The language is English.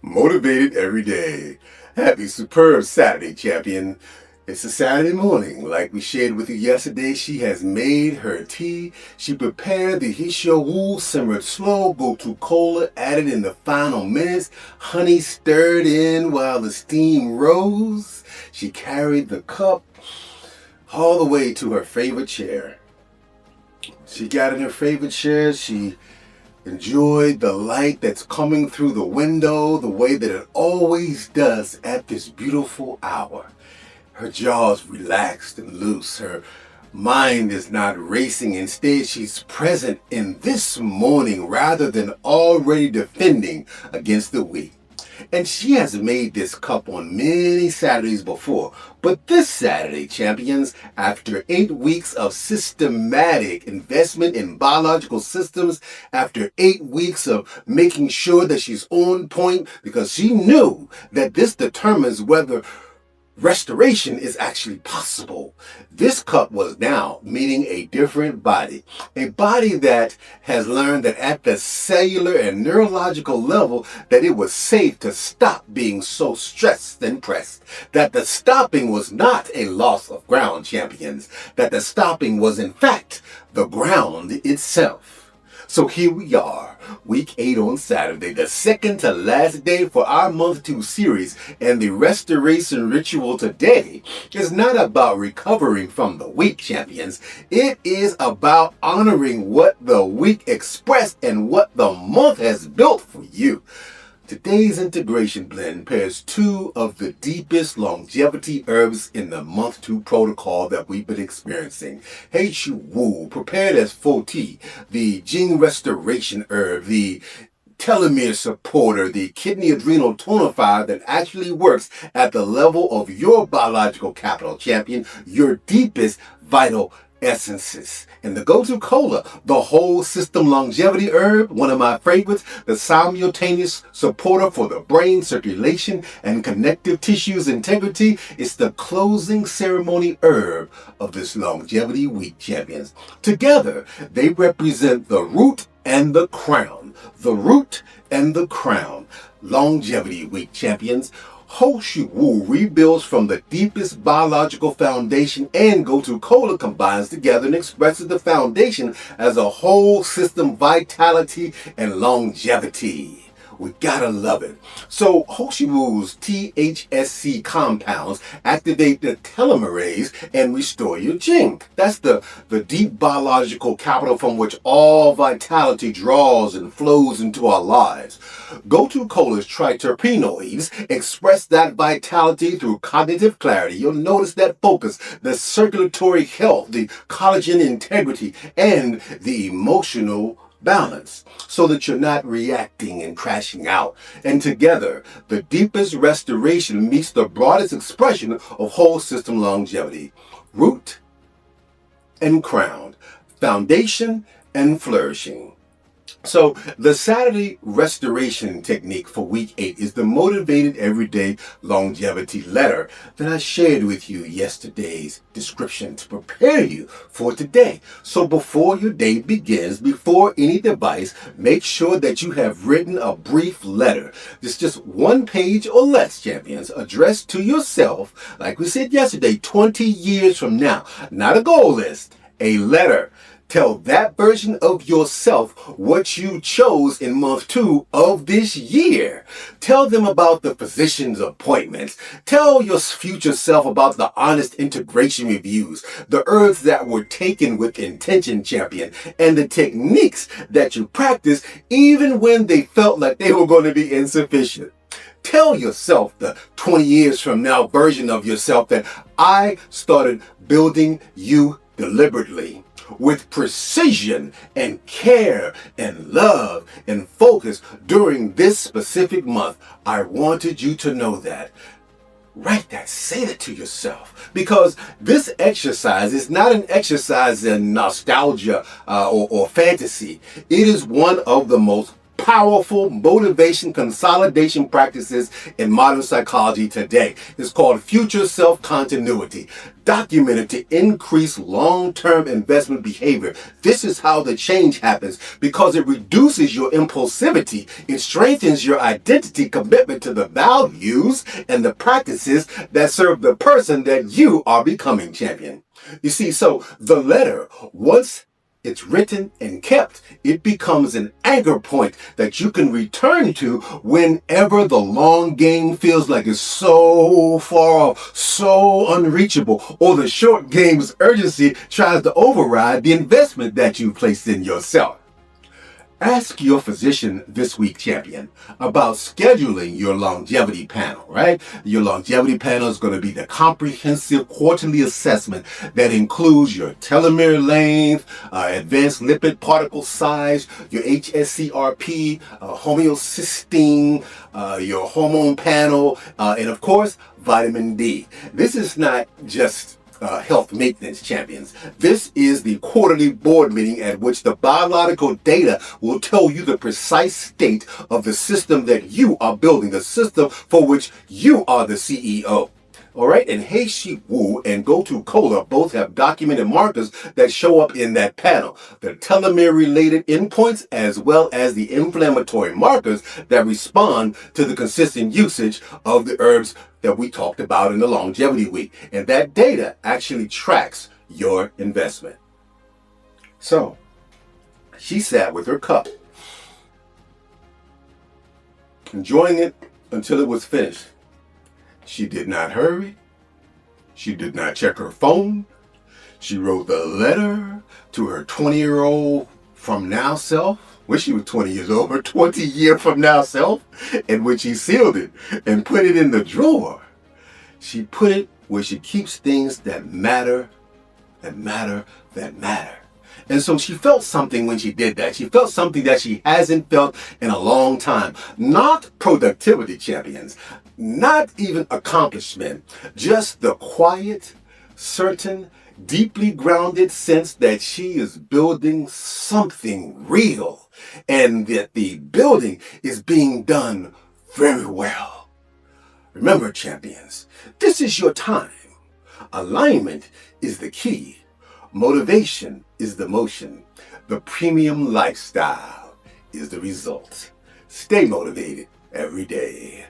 Motivated every day. Happy superb Saturday, champion. It's a Saturday morning. Like we shared with you yesterday, she has made her tea. She prepared the Shou Wu simmered slow, Gotu Kola added in the final minutes, honey stirred in while the steam rose. She carried the cup all the way to her favorite chair. She got in her favorite chair. She enjoyed the light that's coming through the window the way that it always does at this beautiful hour. Her jaw's relaxed and loose. Her mind is not racing. Instead, she's present in this morning rather than already defending against the weak. And she has made this cup on many Saturdays before. But this Saturday, champions, after 8 weeks of systematic investment in biological systems, after 8 weeks of making sure that she's on point, because she knew that this determines whether restoration is actually possible. This cup was now meeting a different body. A body that has learned that at the cellular and neurological level that it was safe to stop being so stressed and pressed. That the stopping was not a loss of ground, champions. That the stopping was in fact the ground itself. So here we are, week 8 on Saturday, the second to last day for our month 2 series. And the restoration ritual today is not about recovering from the week, champions. It is about honoring what the week expressed and what the month has built for you. Today's integration blend pairs 2 of the deepest longevity herbs in the month 2 protocol that we've been experiencing. Shou Wu, prepared as Fo Tea, the gene restoration herb, the telomere supporter, the kidney adrenal tonifier that actually works at the level of your biological capital, champion, your deepest vital essences. And the Gotu Kola, the whole system longevity herb, one of my favorites, the simultaneous supporter for the brain circulation and connective tissues integrity, is the closing ceremony herb of this longevity week, champions. Together, they represent the root and the crown. The root and the crown. Longevity week, champions. Shou Wu rebuilds from the deepest biological foundation, and Gotu Kola combines together and expresses the foundation as a whole system vitality and longevity. We gotta love it. So Shou Wu's THSC compounds activate the telomerase and restore your gene. That's the deep biological capital from which all vitality draws and flows into our lives. Gotu Kola's triterpenoids express that vitality through cognitive clarity. You'll notice that focus, the circulatory health, the collagen integrity, and the emotional balance, so that you're not reacting and crashing out. And together, the deepest restoration meets the broadest expression of whole system longevity. Root and crown, foundation and flourishing. So the Saturday restoration technique for week 8 is the motivated everyday longevity letter that I shared with you yesterday's description to prepare you for today. So before your day begins, before any device, make sure that you have written a brief letter. It's just 1 page or less, champions, addressed to yourself, like we said yesterday, 20 years from now. Not a goal list, a letter. Tell that version of yourself what you chose in month 2 of this year. Tell them about the physician's appointments. Tell your future self about the honest integration reviews, the herbs that were taken with intention, champion, and the techniques that you practiced even when they felt like they were going to be insufficient. Tell yourself, the 20 years from now version of yourself, that I started building you deliberately, with precision and care and love and focus during this specific month. I wanted you to know that. Write that, say that to yourself, because this exercise is not an exercise in nostalgia or fantasy. It is one of the most powerful motivation consolidation practices in modern psychology today. It's called future self-continuity, documented to increase long-term investment behavior. This is how the change happens because it reduces your impulsivity. It strengthens your identity, commitment to the values and the practices that serve the person that you are becoming, champion. You see, so the letter, once it's written and kept, it becomes an anchor point that you can return to whenever the long game feels like it's so far off, so unreachable, or the short game's urgency tries to override the investment that you placed in yourself. Ask your physician this week, champion, about scheduling your longevity panel, right? Your longevity panel is going to be the comprehensive quarterly assessment that includes your telomere length, advanced lipid particle size, your HSCRP, homeocysteine, your hormone panel, and of course, vitamin D. This is not just health maintenance, champions. This is the quarterly board meeting at which the biological data will tell you the precise state of the system that you are building, the system for which you are the CEO. All right, and Shou Wu and Gotu Kola both have documented markers that show up in that panel. The telomere-related endpoints as well as the inflammatory markers that respond to the consistent usage of the herbs that we talked about in the longevity week. And that data actually tracks your investment. So, she sat with her cup, enjoying it until it was finished. She did not hurry. She did not check her phone. She wrote the letter to her 20-year-old from now self, when she was 20 years old, her 20-year from now self, and when she sealed it and put it in the drawer, she put it where she keeps things that matter, that matter, that matter. And so she felt something when she did that. She felt something that she hasn't felt in a long time. Not productivity, champions. Not even accomplishment. Just the quiet, certain, deeply grounded sense that she is building something real. And that the building is being done very well. Remember, champions, this is your time. Alignment is the key. Motivation is the motion. The premium lifestyle is the result. Stay motivated every day.